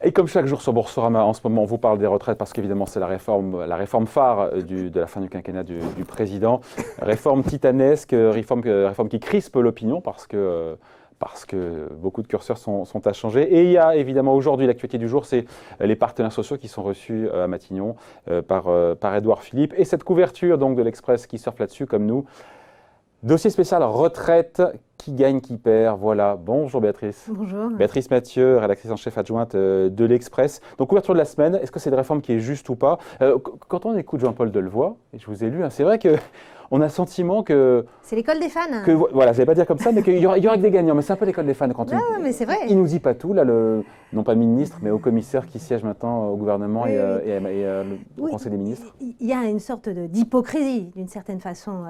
Et comme chaque jour sur Boursorama, en ce moment, on vous parle des retraites parce qu'évidemment, c'est la réforme phare de la fin du quinquennat du président. Réforme titanesque, réforme qui crispe l'opinion parce que beaucoup de curseurs sont à changer. Et il y a évidemment aujourd'hui, l'actualité du jour, c'est les partenaires sociaux qui sont reçus à Matignon par Édouard Philippe. Et cette couverture donc, de l'Express qui surfe là-dessus, comme nous. Dossier spécial retraite, qui gagne, qui perd, voilà. Bonjour Béatrice. Bonjour. Béatrice Mathieu, rédactrice en chef adjointe de l'Express. Donc couverture de la semaine, est-ce que c'est une réforme qui est juste ou pas? Quand on écoute Jean-Paul Delevoye, et je vous ai lu, hein, c'est vrai qu'on a le sentiment que… C'est l'école des fans. Voilà, je ne vais pas dire comme ça, mais qu'il y aura que des gagnants. Mais c'est un peu l'école des fans. Quand mais c'est vrai. Il nous dit pas tout, là, non pas ministre, mais au commissaire qui siège maintenant au gouvernement et au Conseil des ministres. Il y a une sorte d'hypocrisie, d'une certaine façon,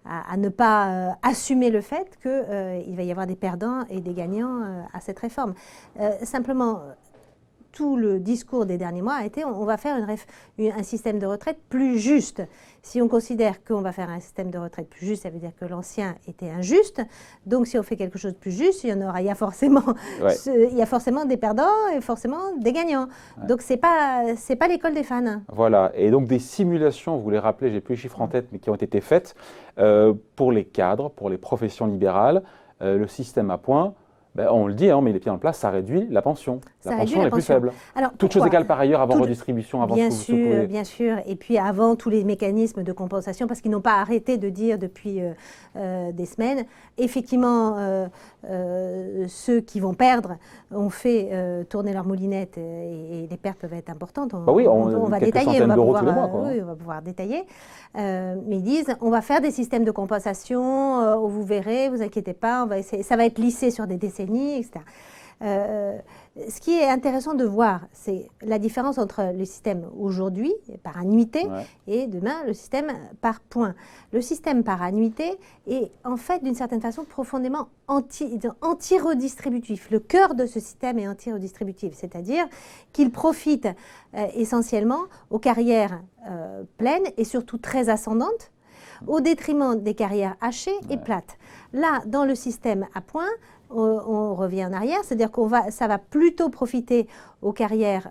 à ne pas assumer le fait qu'il va y avoir des perdants et des gagnants à cette réforme. Simplement, tout le discours des derniers mois a été on va faire un système de retraite plus juste. Si on considère qu'on va faire un système de retraite plus juste, ça veut dire que l'ancien était injuste. Donc si on fait quelque chose de plus juste, il y a forcément des perdants et forcément des gagnants. Ouais. Donc c'est pas l'école des fans. Voilà, et donc des simulations, vous les rappelez, j'ai plus les chiffres en tête, mais qui ont été faites pour les cadres, pour les professions libérales, le système à points. Ben, on le dit, hein, on met les pieds en place, ça réduit la pension. La pension est plus faible. Toutes choses égales par ailleurs, avant redistribution, avant bien sûr, et puis avant tous les mécanismes de compensation, parce qu'ils n'ont pas arrêté de dire depuis des semaines. Effectivement, ceux qui vont perdre ont fait tourner leur moulinette et les pertes peuvent être importantes. On va détailler, on va pouvoir détailler. Mais ils disent, on va faire des systèmes de compensation, vous verrez, vous inquiétez pas, ça va être lissé sur des décennies, etc. Ce qui est intéressant de voir, c'est la différence entre le système aujourd'hui, par annuité, et demain, le système par points. Le système par annuité est en fait, d'une certaine façon, profondément anti-redistributif. Le cœur de ce système est anti-redistributif, c'est-à-dire qu'il profite essentiellement aux carrières pleines et surtout très ascendantes, au détriment des carrières hachées et plates. Là, dans le système à points, on revient en arrière, c'est-à-dire ça va plutôt profiter aux carrières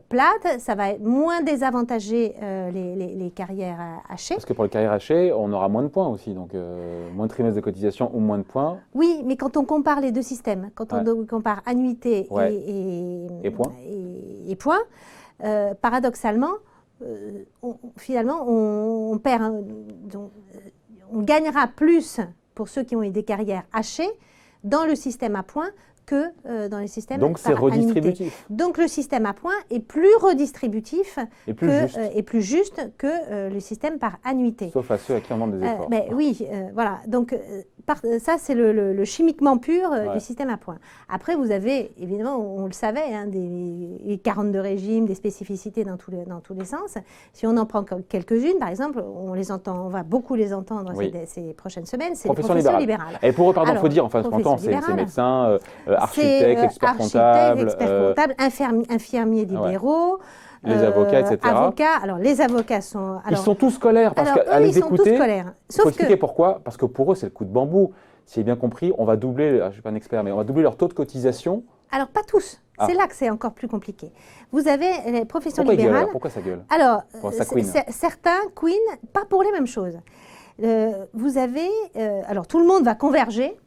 plates, ça va moins désavantager les carrières hachées. Parce que pour les carrières hachées, on aura moins de points aussi, donc moins de trimestres de cotisation ou moins de points. Oui, mais quand on compare les deux systèmes, quand on compare annuité et points, paradoxalement, finalement, on gagnera plus pour ceux qui ont eu des carrières hachées dans le système à points que dans les systèmes donc c'est redistributif. Donc le système à points est plus redistributif et plus juste que le système par annuité. Sauf à ceux à qui on demande des efforts. Voilà. Donc ça c'est le chimiquement pur du système à points. Après vous avez évidemment, on le savait, hein, des 42 régimes, des spécificités dans tous les sens. Si on en prend quelques-unes, par exemple, on va beaucoup les entendre ces prochaines semaines, c'est les professions libérales. Et pour eux, pardon, il faut dire, enfin, c'est médecins, architectes, experts comptables, infirmiers libéraux, les avocats, etc. Alors les avocats sont… ils sont tous scolaires, parce qu'à les écouter, il faut expliquer pourquoi, parce que pour eux, c'est le coup de bambou. Si j'ai bien compris, on va doubler, je ne suis pas un expert, mais on va doubler leur taux de cotisation. Alors pas tous, c'est là que c'est encore plus compliqué. Vous avez les professions libérales… Pourquoi ça gueule? Alors, certains queen, pas pour les mêmes choses. Vous avez… alors tout le monde va converger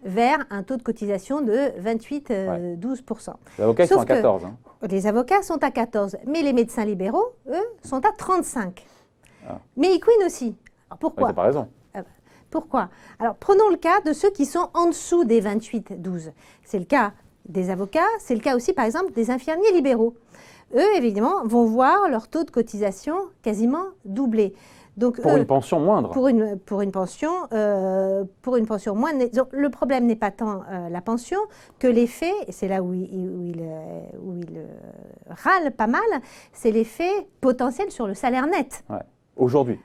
vers un taux de cotisation de 28-12%. Les avocats sont à 14. Les avocats sont à 14, mais les médecins libéraux, eux, sont à 35. Mais Equine aussi. Alors pourquoi? Tu n'as pas raison. Pourquoi? Alors prenons le cas de ceux qui sont en dessous des 28-12. C'est le cas des avocats, c'est le cas aussi par exemple des infirmiers libéraux. Eux, évidemment, vont voir leur taux de cotisation quasiment doubler. Donc, pour une pension moindre. Pour une pension moindre. Donc, le problème n'est pas tant la pension que l'effet, et c'est là où il râle pas mal, c'est l'effet potentiel sur le salaire net. Aujourd'hui.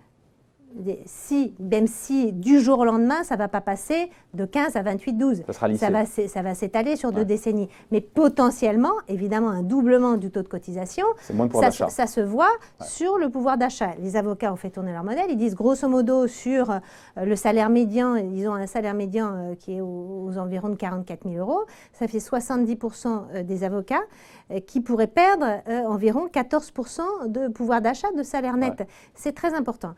même si du jour au lendemain, ça ne va pas passer de 15 à 28-12. Ça sera lissé. Ça va s'étaler sur 2 décennies. Mais potentiellement, évidemment, un doublement du taux de cotisation, ça se voit sur le pouvoir d'achat. Les avocats ont fait tourner leur modèle. Ils disent grosso modo sur le salaire médian, ils ont un salaire médian qui est aux environs de 44 000 €. Ça fait 70% des avocats qui pourraient perdre environ 14% de pouvoir d'achat de salaire net. C'est très important.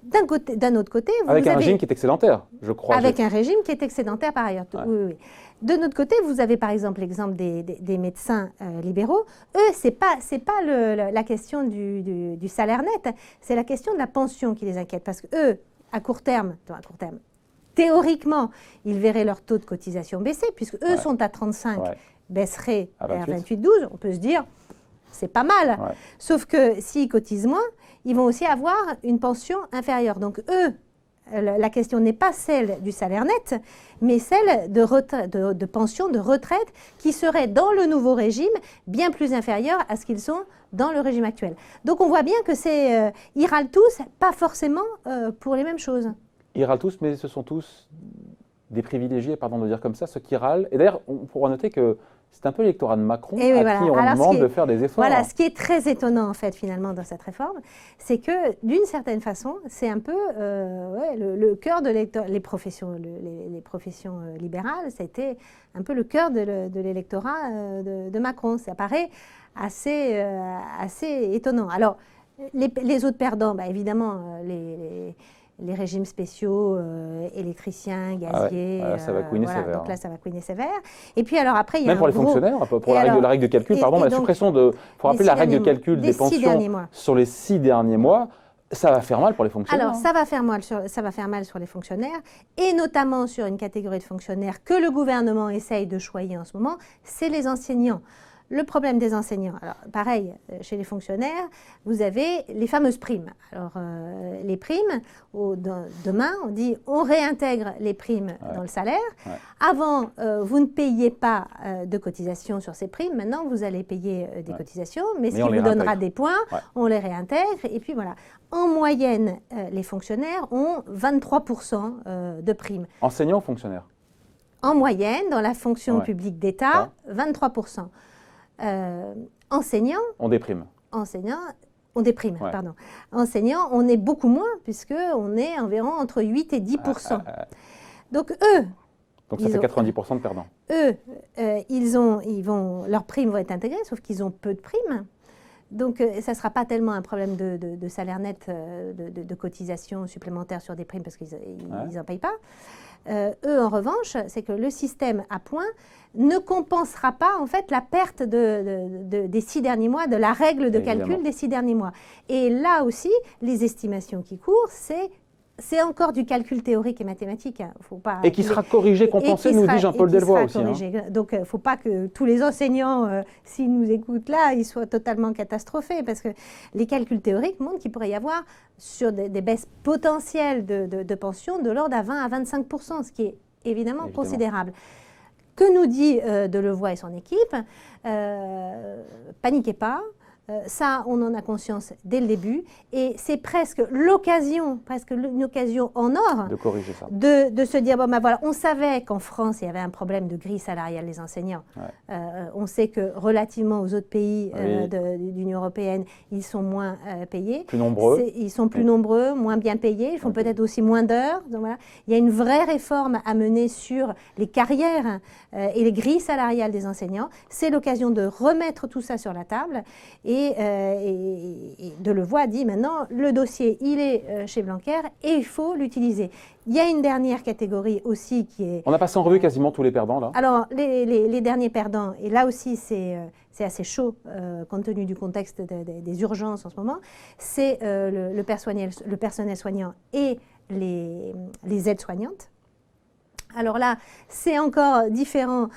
D'un autre côté, avec un régime qui est excédentaire, je crois. Avec un régime qui est excédentaire par ailleurs. Oui. De notre côté, vous avez par exemple l'exemple des médecins libéraux. Eux, c'est pas la question du salaire net, c'est la question de la pension qui les inquiète. Parce qu'eux, à court terme, théoriquement, ils verraient leur taux de cotisation baisser, puisque eux sont à 35, baisseraient à 28-12. On peut se dire, c'est pas mal. Sauf que s'ils cotisent moins, ils vont aussi avoir une pension inférieure. Donc eux, la question n'est pas celle du salaire net, mais celle de pension, de retraite, qui serait dans le nouveau régime bien plus inférieure à ce qu'ils sont dans le régime actuel. Donc on voit bien que ils râlent tous, pas forcément pour les mêmes choses. Ils râlent tous, mais ce sont tous des privilégiés, pardon de dire comme ça, ceux qui râlent. Et d'ailleurs, on pourra noter que c'est un peu l'électorat de Macron qui on demande de faire des efforts. Voilà, ce qui est très étonnant en fait finalement dans cette réforme, c'est que d'une certaine façon, c'est un peu le cœur de les professions libérales, ça a été un peu le cœur de l'électorat de Macron. Ça paraît assez étonnant. Alors, les autres perdants, évidemment, les régimes spéciaux, électriciens, gaziers, ça va couiner sévère. Donc là, ça va couiner sévère. Et puis alors après, il y a même pour les fonctionnaires, pour la règle de calcul, la suppression de... Il faut rappeler la règle de calcul des pensions sur les 6 derniers mois. Ça va faire mal pour les fonctionnaires. Alors, ça va faire mal sur les fonctionnaires, et notamment sur une catégorie de fonctionnaires que le gouvernement essaye de choyer en ce moment, c'est les enseignants. Le problème des enseignants, alors pareil, chez les fonctionnaires, vous avez les fameuses primes. Alors les primes, demain on dit on réintègre les primes dans le salaire. Avant, vous ne payiez pas de cotisations sur ces primes, maintenant vous allez payer des cotisations, mais ce qui vous donnera des points, on les réintègre, et puis voilà. En moyenne, les fonctionnaires ont 23% de primes. Enseignants ou fonctionnaires? En moyenne, dans la fonction publique d'État, 23%. Enseignants on déprime. Pardon. Enseignants, on est beaucoup moins, puisqu'on est environ entre 8 et 10%. Donc eux... Donc ça fait 90% de perdants. Eux, leurs primes vont être intégrées, sauf qu'ils ont peu de primes. Donc ça ne sera pas tellement un problème de salaire net, de cotisation supplémentaire sur des primes, parce qu'ils n'en payent pas. Eux, en revanche, c'est que le système à points ne compensera pas en fait la perte des 6 derniers mois, de la règle de calcul des 6 derniers mois. Et là aussi, les estimations qui courent, c'est encore du calcul théorique et mathématique. Faut pas, et qui sera corrigé, compensé, nous dit Jean-Paul Delevoye aussi. Donc, il ne faut pas que tous les enseignants, s'ils nous écoutent là, ils soient totalement catastrophés, parce que les calculs théoriques montrent qu'il pourrait y avoir sur des baisses potentielles de pension de l'ordre à 20 à 25%, ce qui est évidemment considérable. Que nous dit Delevoye et son équipe? Paniquez pas. Ça, on en a conscience dès le début, et c'est presque une occasion en or de corriger ça, de se dire, bon ben voilà, on savait qu'en France, il y avait un problème de grille salariale des enseignants. On sait que relativement aux autres pays de l'Union européenne, ils sont moins payés. Plus nombreux. Ils sont plus nombreux, moins bien payés, ils font peut-être aussi moins d'heures. Donc voilà, il y a une vraie réforme à mener sur les carrières et les grilles salariales des enseignants. C'est l'occasion de remettre tout ça sur la table. Et Delevoye a dit maintenant, le dossier, il est chez Blanquer et il faut l'utiliser. Il y a une dernière catégorie aussi qui est... On a passé en revue quasiment tous les perdants, là. Alors, les derniers perdants, et là aussi c'est assez chaud compte tenu du contexte des urgences en ce moment, c'est le personnel soignant et les aides-soignantes. Alors là, c'est encore différent.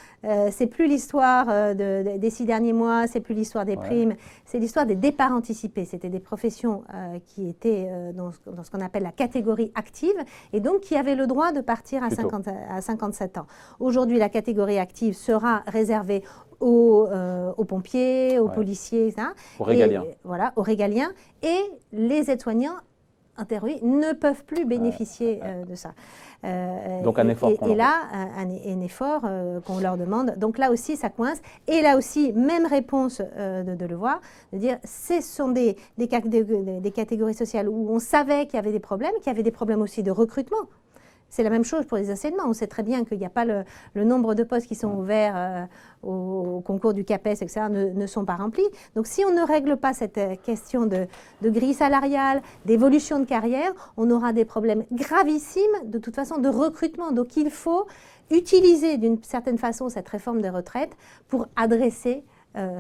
C'est plus l'histoire des 6 derniers mois, c'est plus l'histoire des primes, c'est l'histoire des départs anticipés. C'était des professions qui étaient dans ce qu'on appelle la catégorie active et donc qui avaient le droit de partir à 57 ans. Aujourd'hui, la catégorie active sera réservée aux pompiers, aux policiers, etc. Aux régaliens. Voilà, aux régaliens. Et les aides-soignants interrogés, ne peuvent plus bénéficier de ça. Donc un effort. Et là, un effort qu'on leur demande. Donc là aussi, ça coince. Et là aussi, même réponse de Levoix, de dire ce sont des catégories sociales où on savait qu'il y avait des problèmes aussi de recrutement. C'est la même chose pour les enseignements. On sait très bien qu'il n'y a pas le nombre de postes qui sont ouverts au concours du CAPES, etc., ne sont pas remplis. Donc si on ne règle pas cette question de grille salariale, d'évolution de carrière, on aura des problèmes gravissimes, de toute façon, de recrutement. Donc il faut utiliser d'une certaine façon cette réforme des retraites pour adresser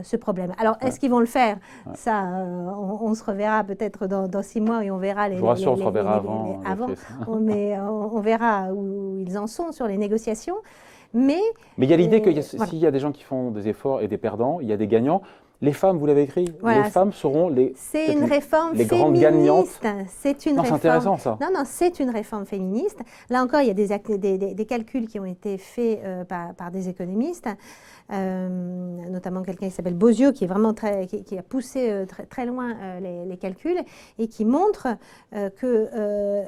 ce problème. Alors, est-ce qu'ils vont le faire? Ça, on se reverra peut-être dans 6 mois et on verra les... Je vous rassure, on se reverra avant. Mais on verra où ils en sont sur les négociations. Mais il y a l'idée que s'il y a des gens qui font des efforts et des perdants, il y a des gagnants. Les femmes, vous l'avez écrit, les femmes seront les grandes gagnantes. C'est une réforme. C'est intéressant ça. Non, c'est une réforme féministe. Là encore, il y a des calculs qui ont été faits par des économistes, notamment quelqu'un qui s'appelle Bozio, qui est vraiment qui a poussé très loin les calculs et qui montre que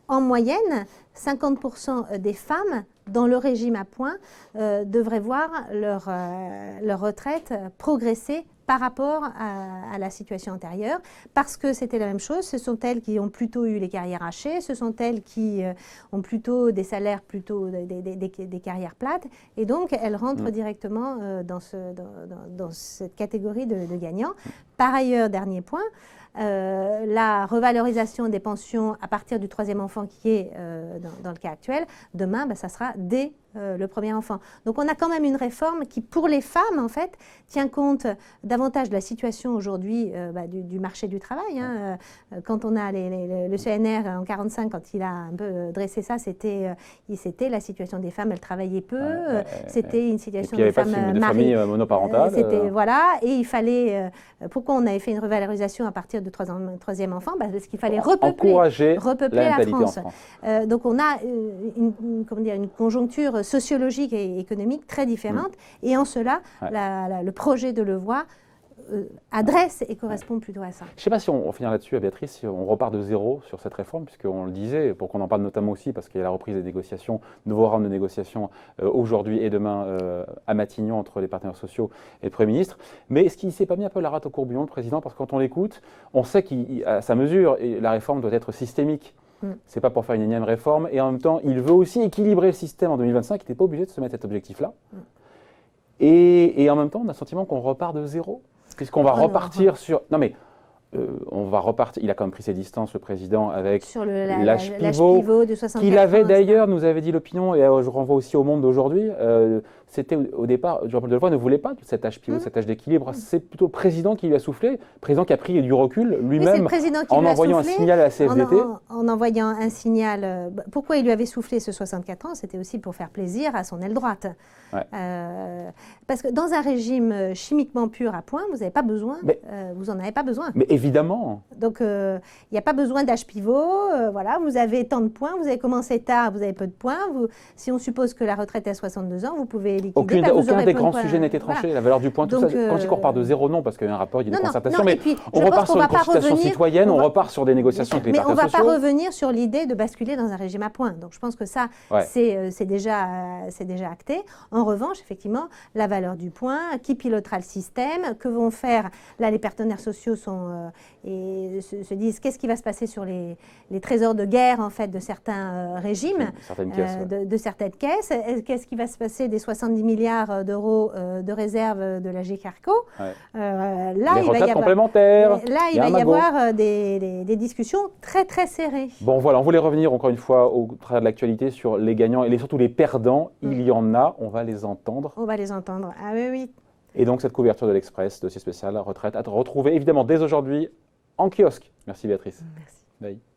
en moyenne, 50% des femmes dans le régime à points devraient voir leur retraite progresser par rapport à la situation antérieure, parce que c'était la même chose. Ce sont elles qui ont plutôt eu les carrières hachées, ce sont elles qui ont plutôt des salaires, plutôt des carrières plates, et donc elles rentrent directement dans cette catégorie de gagnants. Par ailleurs, dernier point, la revalorisation des pensions à partir du 3e enfant qui est dans le cas actuel, demain, ça sera dès le premier enfant. Donc on a quand même une réforme qui, pour les femmes, en fait, tient compte davantage de la situation aujourd'hui du marché du travail. Quand on a le CNR en 1945, quand il a un peu dressé ça, c'était la situation des femmes, elles travaillaient peu, c'était une situation des femmes mariées. De famille monoparentale. Voilà, et il fallait... pourquoi on avait fait une revalorisation à partir du 3e enfant? Parce qu'il fallait repeupler la France. Donc on a une conjoncture sociologique et économique très différente, et en cela, le projet de Levoix adresse et correspond plutôt à ça. Je ne sais pas si on va finir là-dessus, Béatrice, si on repart de zéro sur cette réforme, puisqu'on le disait, pour qu'on en parle notamment aussi, parce qu'il y a la reprise des négociations, nouveau round de négociations aujourd'hui et demain à Matignon entre les partenaires sociaux et le Premier ministre. Mais est-ce qu'il ne s'est pas mis un peu la rate au courbillon, le Président? Parce que quand on l'écoute, on sait qu'à sa mesure, et la réforme doit être systémique. Ce n'est pas pour faire une énième réforme, et en même temps, il veut aussi équilibrer le système en 2025, il n'était pas obligé de se mettre cet objectif-là. Et en même temps, on a le sentiment qu'on repart de zéro. Puisqu'on va repartir sur... Non mais, on va repartir... Il a quand même pris ses distances, le Président, avec l'âge pivot de 64 qu'il avait d'ailleurs, nous avait dit l'opinion, et je renvoie aussi au Monde d'aujourd'hui, c'était au départ, Jean-Paul Delevoye ne voulait pas de cet âge pivot, cet âge d'équilibre. C'est plutôt le Président qui lui a soufflé, le Président qui a pris du recul lui-même en envoyant un signal à la CFDT. En envoyant un signal... Pourquoi il lui avait soufflé ce 64 ans? C'était aussi pour faire plaisir à son aile droite. Parce que dans un régime chimiquement pur à point, vous n'avez pas besoin, vous n'en avez pas besoin. Mais évidemment. Donc, il n'y a pas besoin d'âge pivot. Voilà, vous avez tant de points, vous avez commencé tard, vous avez peu de points. Si on suppose que la retraite est à 62 ans, vous pouvez liquider. Aucun des grands sujets n'était tranché. La valeur du point, tout ça. Quand je dis qu'on repart de zéro, non, parce qu'il y a un rapport, il y a des concertations. Mais on repart sur une consultation citoyenne, on repart sur des négociations avec les partenaires sociaux. Mais on ne va pas revenir sur l'idée de basculer dans un régime à points. Donc, je pense que ça, c'est déjà acté. En revanche, effectivement, la valeur du point, qui pilotera le système, que vont faire, là les partenaires sociaux se disent qu'est-ce qui va se passer sur les trésors de guerre en fait de certains régimes, de certaines caisses, qu'est-ce qui va se passer des 70 milliards d'euros de réserve de la GECARCO. Là, les retraites complémentaires. Là, il va y avoir des discussions très très serrées. Bon voilà, on voulait revenir encore une fois au travers de l'actualité sur les gagnants et surtout les perdants. Il y en a, on va les entendre. On va les entendre, ah oui. Et donc cette couverture de l'Express, dossier spécial retraite, à retrouver évidemment dès aujourd'hui en kiosque. Merci Béatrice. Merci. Bye.